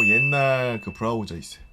옛날 그 브라우저 있어요.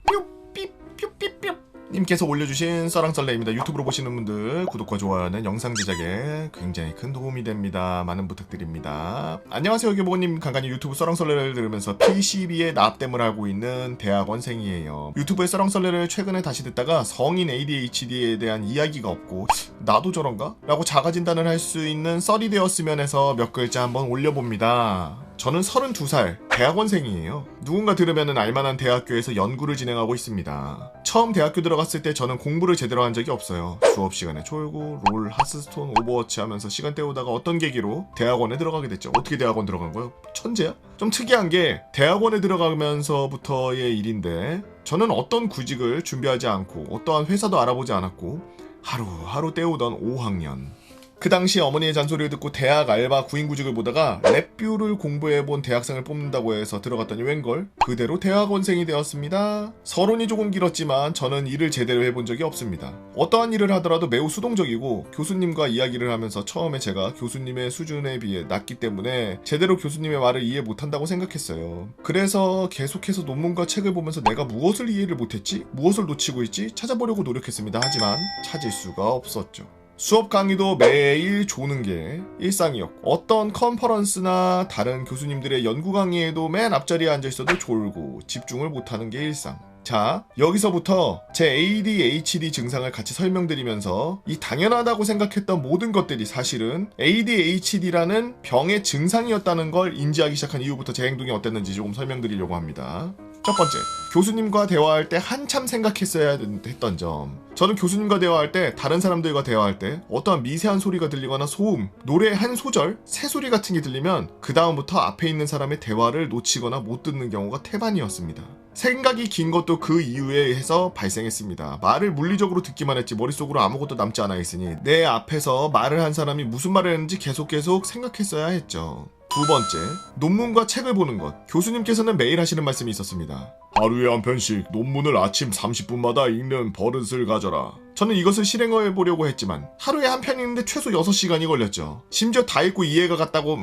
뾰삐뾰삐뾰 님께서 올려주신 썰랑썰레입니다. 유튜브로 보시는 분들 구독과 좋아요는 영상 제작에 굉장히 큰 도움이 됩니다. 많은 부탁드립니다. 안녕하세요, 교보님. 간간히 유튜브 썰랑썰레를 들으면서 PCB에 납땜을 하고 있는 대학원생이에요. 유튜브의 썰랑썰레를 최근에 다시 듣다가 성인 ADHD에 대한 이야기가 없고 나도 저런가? 라고 자가진단을 할 수 있는 썰이 되었으면 해서 몇 글자 한번 올려봅니다. 저는 32살 대학원생이에요. 누군가 들으면 알만한 대학교에서 연구를 진행하고 있습니다. 처음 대학교 들어갔을 때 저는 공부를 제대로 한 적이 없어요. 수업 시간에 졸고 롤, 하스스톤, 오버워치 하면서 시간 때우다가 어떤 계기로 대학원에 들어가게 됐죠. 어떻게 대학원 들어간 거예요? 천재야? 좀 특이한 게 대학원에 들어가면서부터의 일인데 저는 어떤 구직을 준비하지 않고 어떠한 회사도 알아보지 않았고 하루하루 때우던 5학년. 그 당시 어머니의 잔소리를 듣고 대학 알바 구인구직을 보다가 랩뷰를 공부해본 대학생을 뽑는다고 해서 들어갔더니 웬걸 그대로 대학원생이 되었습니다. 서론이 조금 길었지만 저는 일을 제대로 해본 적이 없습니다. 어떠한 일을 하더라도 매우 수동적이고 교수님과 이야기를 하면서 처음에 제가 교수님의 수준에 비해 낮기 때문에 제대로 교수님의 말을 이해 못한다고 생각했어요. 그래서 계속해서 논문과 책을 보면서 내가 무엇을 이해를 못했지? 무엇을 놓치고 있지? 찾아보려고 노력했습니다. 하지만 찾을 수가 없었죠. 수업 강의도 매일 조는 게 일상이었고 어떤 컨퍼런스나 다른 교수님들의 연구 강의에도 맨 앞자리에 앉아있어도 졸고 집중을 못하는 게 일상. 자, 여기서부터 제 ADHD 증상을 같이 설명드리면서 이 당연하다고 생각했던 모든 것들이 사실은 ADHD라는 병의 증상이었다는 걸 인지하기 시작한 이후부터 제 행동이 어땠는지 조금 설명드리려고 합니다. 첫 번째, 교수님과 대화할 때 한참 생각했어야 했던 점. 저는 교수님과 대화할 때 다른 사람들과 대화할 때 어떠한 미세한 소리가 들리거나 소음, 노래 한 소절, 새소리 같은 게 들리면 그 다음부터 앞에 있는 사람의 대화를 놓치거나 못 듣는 경우가 태반이었습니다. 생각이 긴 것도 그 이유에 해서 발생했습니다. 말을 물리적으로 듣기만 했지 머릿속으로 아무것도 남지 않아 있으니 내 앞에서 말을 한 사람이 무슨 말을 했는지 계속 생각했어야 했죠. 두 번째, 논문과 책을 보는 것. 교수님께서는 매일 하시는 말씀이 있었습니다. 하루에 한 편씩 논문을 아침 30분마다 읽는 버릇을 가져라. 저는 이것을 실행해 보려고 했지만 하루에 한 편 읽는데 최소 6시간이 걸렸죠. 심지어 다 읽고 이해가 갔다고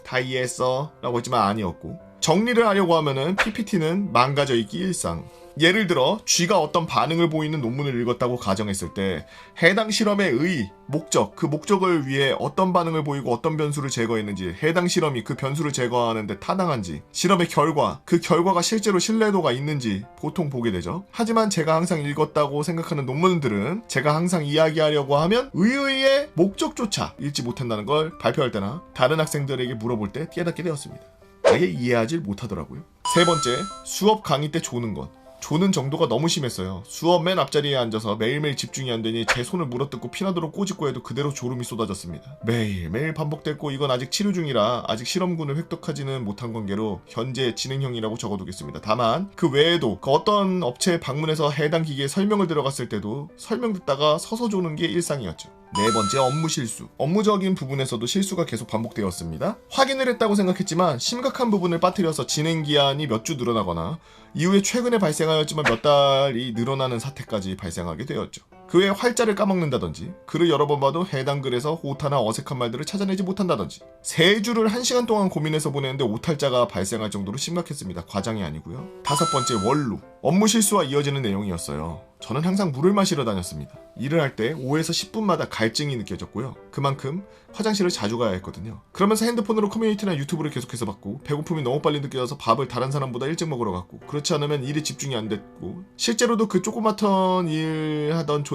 다 이해했어 라고 했지만 아니었고, 정리를 하려고 하면은 PPT는 망가져 있기 일상. 예를 들어 쥐가 어떤 반응을 보이는 논문을 읽었다고 가정했을 때 해당 실험의 목적, 그 목적을 위해 어떤 반응을 보이고 어떤 변수를 제거했는지, 해당 실험이 그 변수를 제거하는데 타당한지, 실험의 결과, 그 결과가 실제로 신뢰도가 있는지 보통 보게 되죠. 하지만 제가 항상 읽었다고 생각하는 논문들은 제가 항상 이야기하려고 하면 의의 목적조차 읽지 못한다는 걸 발표할 때나 다른 학생들에게 물어볼 때 깨닫게 되었습니다. 아예 이해하지 못하더라고요. 세 번째, 수업 강의 때 조는 것. 조는 정도가 너무 심했어요. 수업 맨 앞자리에 앉아서 매일매일 집중이 안 되니 제 손을 물어뜯고 피나도록 꼬집고 해도 그대로 졸음이 쏟아졌습니다. 매일매일 반복됐고 이건 아직 치료 중이라 아직 실험군을 획득하지는 못한 관계로 현재 진행형이라고 적어두겠습니다. 다만 그 외에도 그 어떤 업체에 방문해서 해당 기계에 설명을 들어갔을 때도 설명 듣다가 서서 조는 게 일상이었죠. 네 번째, 업무 실수. 업무적인 부분에서도 실수가 계속 반복되었습니다. 확인을 했다고 생각했지만 심각한 부분을 빠뜨려서 진행 기한이 몇 주 늘어나거나 이후에 최근에 발생하였지만 몇 달이 늘어나는 사태까지 발생하게 되었죠. 그 외에 활자를 까먹는다든지, 글을 여러 번 봐도 해당 글에서 오타나 어색한 말들을 찾아내지 못한다든지, 3주를 1시간 동안 고민해서 보내는데 오탈자가 발생할 정도로 심각했습니다. 과장이 아니고요. 다섯 번째, 원루. 업무 실수와 이어지는 내용이었어요. 저는 항상 물을 마시러 다녔습니다. 일을 할 때 5에서 10분마다 갈증이 느껴졌고요. 그만큼 화장실을 자주 가야 했거든요. 그러면서 핸드폰으로 커뮤니티나 유튜브를 계속해서 봤고, 배고픔이 너무 빨리 느껴져서 밥을 다른 사람보다 일찍 먹으러 갔고, 그렇지 않으면 일에 집중이 안 됐고, 실제로도 그 조그맣던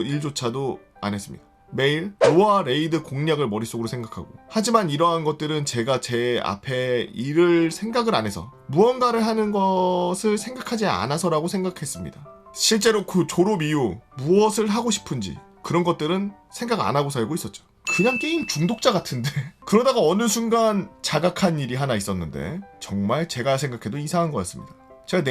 일조차도 안 했습니다. 매일 로아 레이드 공략을 머릿속으로 생각하고, 하지만 이러한 것들은 제가 제 앞에 일을 생각을 안 해서 무언가를 하는 것을 생각하지 않아서라고 생각했습니다. 실제로 그 졸업 이후 무엇을 하고 싶은지 그런 것들은 생각 안 하고 살고 있었죠. 그냥 게임 중독자 같은데 그러다가 어느 순간 자각한 일이 하나 있었는데 정말 제가 생각해도 이상한 거였습니다. 제가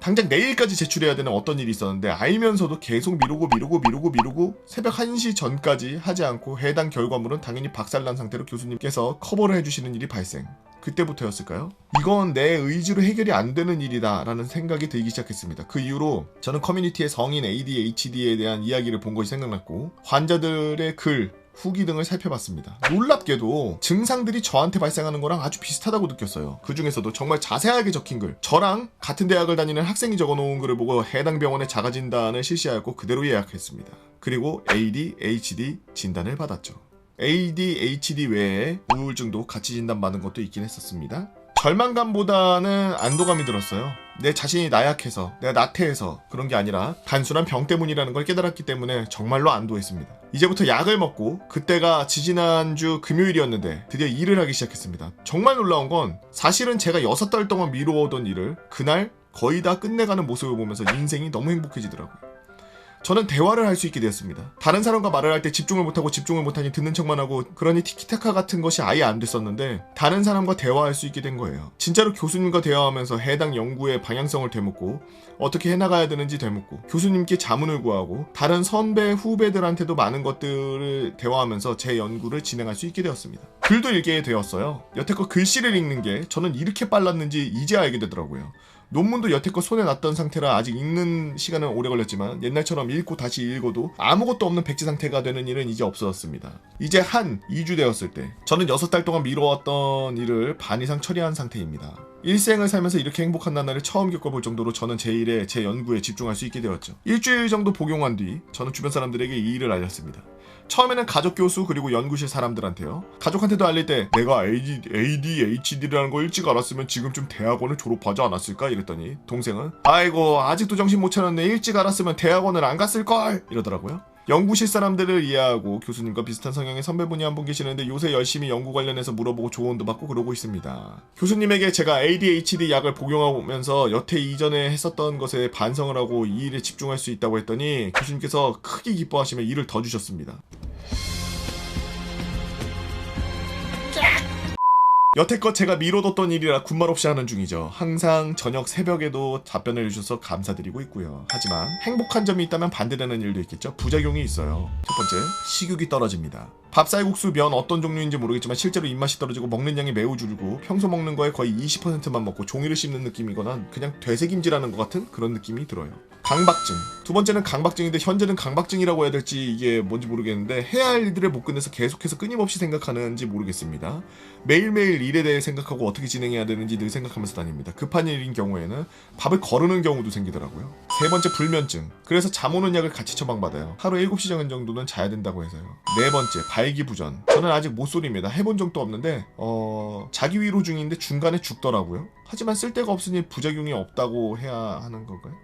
당장 내일까지 제출해야 되는 어떤 일이 있었는데 알면서도 계속 미루고 새벽 1시 전까지 하지 않고 해당 결과물은 당연히 박살난 상태로 교수님께서 커버를 해주시는 일이 발생. 그때부터였을까요? 이건 내 의지로 해결이 안 되는 일이다 라는 생각이 들기 시작했습니다. 그 이후로 저는 커뮤니티에 성인 ADHD에 대한 이야기를 본 것이 생각났고, 환자들의 글, 후기 등을 살펴봤습니다. 놀랍게도 증상들이 저한테 발생하는 거랑 아주 비슷하다고 느꼈어요. 그 중에서도 정말 자세하게 적힌 글, 저랑 같은 대학을 다니는 학생이 적어놓은 글을 보고 해당 병원에 자가진단을 실시하였고 그대로 예약했습니다. 그리고 ADHD 진단을 받았죠. ADHD 외에 우울증도 같이 진단받은 것도 있긴 했었습니다. 절망감보다는 안도감이 들었어요. 내 자신이 나약해서, 내가 나태해서 그런 게 아니라 단순한 병 때문이라는 걸 깨달았기 때문에 정말로 안도했습니다. 이제부터 약을 먹고, 그때가 지지난주 금요일이었는데 드디어 일을 하기 시작했습니다. 정말 놀라운 건 사실은 제가 6달 동안 미루어오던 일을 그날 거의 다 끝내가는 모습을 보면서 인생이 너무 행복해지더라고요. 저는 대화를 할 수 있게 되었습니다. 다른 사람과 말을 할 때 집중을 못하니 듣는 척만 하고, 그러니 티키타카 같은 것이 아예 안 됐었는데 다른 사람과 대화할 수 있게 된 거예요. 진짜로 교수님과 대화하면서 해당 연구의 방향성을 되묻고 어떻게 해나가야 되는지 되묻고 교수님께 자문을 구하고 다른 선배 후배들한테도 많은 것들을 대화하면서 제 연구를 진행할 수 있게 되었습니다. 글도 읽게 되었어요. 여태껏 글씨를 읽는 게 저는 이렇게 빨랐는지 이제 알게 되더라고요. 논문도 여태껏 손에 놨던 상태라 아직 읽는 시간은 오래 걸렸지만 옛날처럼 읽고 다시 읽어도 아무것도 없는 백지 상태가 되는 일은 이제 없어졌습니다. 이제 한 2주 되었을 때 저는 6달 동안 미뤄왔던 일을 반 이상 처리한 상태입니다. 일생을 살면서 이렇게 행복한 나날을 처음 겪어볼 정도로 저는 제 일에, 제 연구에 집중할 수 있게 되었죠. 일주일 정도 복용한 뒤 저는 주변 사람들에게 이 일을 알렸습니다. 처음에는 가족 교수 그리고 연구실 사람들한테요. 가족한테도 알릴 때 내가 ADHD라는 거 일찍 알았으면 지금쯤 대학원을 졸업하지 않았을까 이랬더니 동생은 아이고 아직도 정신 못 차렸네, 일찍 알았으면 대학원을 안 갔을걸 이러더라고요. 연구실 사람들을 이해하고 교수님과 비슷한 성향의 선배분이 한 분 계시는데 요새 열심히 연구 관련해서 물어보고 조언도 받고 그러고 있습니다. 교수님에게 제가 ADHD 약을 복용하면서 여태 이전에 했었던 것에 반성을 하고 이 일에 집중할 수 있다고 했더니 교수님께서 크게 기뻐하시며 일을 더 주셨습니다. 여태껏 제가 미뤄뒀던 일이라 군말 없이 하는 중이죠. 항상 저녁 새벽에도 답변을 해주셔서 감사드리고 있고요. 하지만 행복한 점이 있다면 반대되는 일도 있겠죠. 부작용이 있어요. 첫 번째, 식욕이 떨어집니다. 밥, 쌀국수, 면 어떤 종류인지 모르겠지만 실제로 입맛이 떨어지고 먹는 양이 매우 줄고 평소 먹는 거에 거의 20%만 먹고 종이를 씹는 느낌이거나 그냥 되새김질하는 것 같은 그런 느낌이 들어요. 강박증. 두 번째는 강박증인데 현재는 강박증이라고 해야 될지 이게 뭔지 모르겠는데 해야 할 일들을 못 끝내서 계속해서 끊임없이 생각하는지 모르겠습니다. 매일매일 일에 대해 생각하고 어떻게 진행해야 되는지 늘 생각하면서 다닙니다. 급한 일인 경우에는 밥을 거르는 경우도 생기더라고요. 세 번째, 불면증. 그래서 잠 오는 약을 같이 처방받아요. 하루 7시간 정도는 자야 된다고 해서요. 네 번째, 발기부전. 저는 아직 모쏠입니다. 해본 적도 없는데 자기 위로 중인데 중간에 죽더라고요. 하지만 쓸데가 없으니 부작용이 없다고 해야 하는 건가요?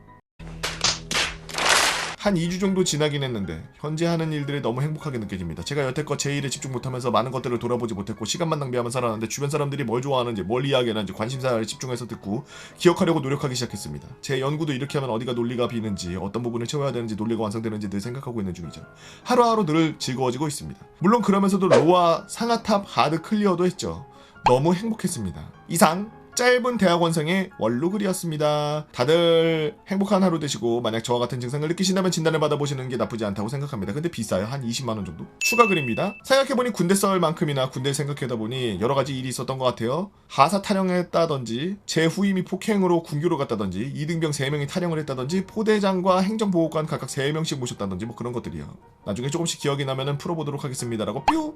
한 2주 정도 지나긴 했는데 현재 하는 일들이 너무 행복하게 느껴집니다. 제가 여태껏 제 일에 집중 못하면서 많은 것들을 돌아보지 못했고 시간만 낭비하며 살았는데 주변 사람들이 뭘 좋아하는지 뭘 이야기하는지 관심사를 집중해서 듣고 기억하려고 노력하기 시작했습니다. 제 연구도 이렇게 하면 어디가 논리가 비는지 어떤 부분을 채워야 되는지 논리가 완성되는지 늘 생각하고 있는 중이죠. 하루하루 늘 즐거워지고 있습니다. 물론 그러면서도 로아, 상하탑, 하드 클리어도 했죠. 너무 행복했습니다. 이상 짧은 대학원생의 원로글이었습니다. 다들 행복한 하루 되시고 만약 저와 같은 증상을 느끼신다면 진단을 받아보시는 게 나쁘지 않다고 생각합니다. 근데 비싸요. 한 20만원 정도? 추가 글입니다. 생각해보니 군대 썰 만큼이나 군대를 생각하다 보니 여러가지 일이 있었던 것 같아요. 하사 탈영했다든지 제 후임이 폭행으로 군교로 갔다든지 이등병 3명이 탈영을 했다든지 포대장과 행정보호관 각각 3명씩 모셨다든지 뭐 그런 것들이요. 나중에 조금씩 기억이 나면은 풀어보도록 하겠습니다. 라고 뾰!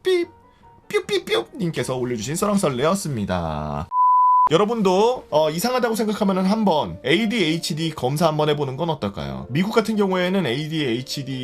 삐! 뾰삐뾰! 님께서 올려주신 썰렁썰레였습니다. 여러분도 이상하다고 생각하면 한번 ADHD 검사 한번 해보는 건 어떨까요? 미국 같은 경우에는 ADHD가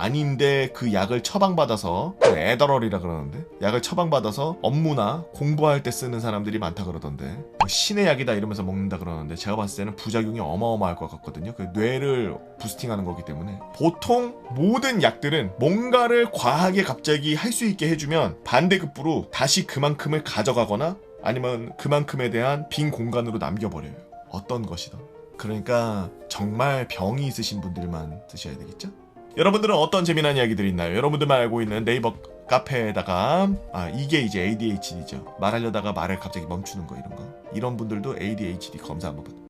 아닌데 그 약을 처방받아서 에더럴이라 그러는데 약을 처방받아서 업무나 공부할 때 쓰는 사람들이 많다 그러던데 신의 약이다 이러면서 먹는다 그러는데 제가 봤을 때는 부작용이 어마어마할 것 같거든요. 그 뇌를 부스팅하는 거기 때문에 보통 모든 약들은 뭔가를 과하게 갑자기 할 수 있게 해주면 반대급부로 다시 그만큼을 가져가거나 아니면 그만큼에 대한 빈 공간으로 남겨버려요. 어떤 것이든. 그러니까 정말 병이 있으신 분들만 드셔야 되겠죠? 여러분들은 어떤 재미난 이야기들이 있나요? 여러분들만 알고 있는 네이버 카페에다가 이게 이제 ADHD죠. 말하려다가 말을 갑자기 멈추는 거 이런 거. 이런 분들도 ADHD 검사 한번 받아요.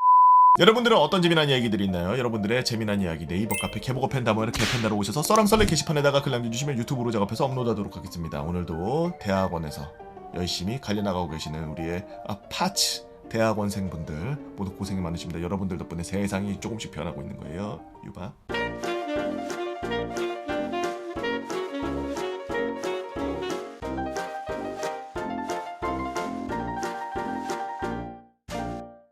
여러분들은 어떤 재미난 이야기들이 있나요? 여러분들의 재미난 이야기 네이버 카페 개보고 팬다모에 개팬다로 오셔서 썰렁썰레 게시판에다가 글 남겨주시면 유튜브로 작업해서 업로드하도록 하겠습니다. 오늘도 대학원에서 열심히 갈려나가고 계시는 우리의 파츠 대학원생분들 모두 고생이 많으십니다. 여러분들 덕분에 세상이 조금씩 변하고 있는 거예요. 유바.